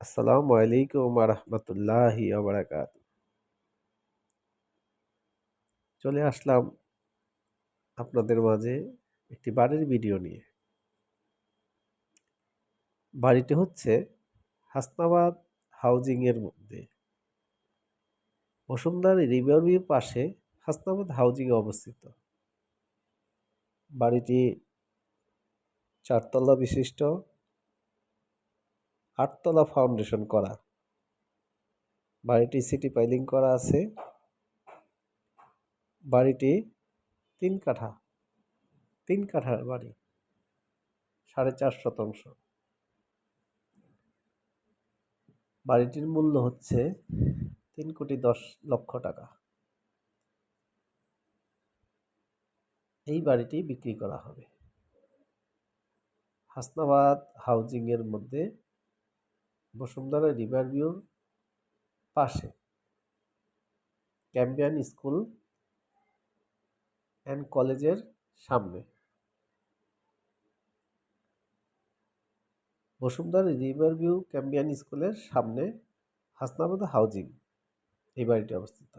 আসসালামু আলাইকুম ওয়া রাহমাতুল্লাহি ওয়া বারাকাতুহু। চলে আসলাম আপনাদের মাঝে একটি বাড়ির ভিডিও নিয়ে। বাড়িটি হচ্ছে হাসনাবাদ হাউজিং এর মধ্যে। বসুন্ধরা রিভারভিউর পাশে হাসনাবাদ হাউজিং অবস্থিত। বাড়িটি ৪ তলা বিশিষ্ট, ৮ তলা ফাউন্ডেশন করা। বাড়িটি সিটি পাইলিং করা আছে। বাড়িটি ৩ কাঠা, ৩ কাঠার বাড়ি, ৪.৫ শতাংশ। বাড়িটির মূল্য হচ্ছে ৩,১০,০০,০০০ টাকা। এই বাড়িটি বিক্রি করা হবে। হাসনাবাদ হাউজিং এর মধ্যে বসুন্ধরা রিভারভিউর পাশে ক্যাম্বিয়ান স্কুল অ্যান্ড কলেজের সামনে। বসুন্ধরা রিভারভিউ ক্যাম্বিয়ান স্কুলের সামনে হাসনাবাদ হাউজিং এই বাড়িটি অবস্থিত।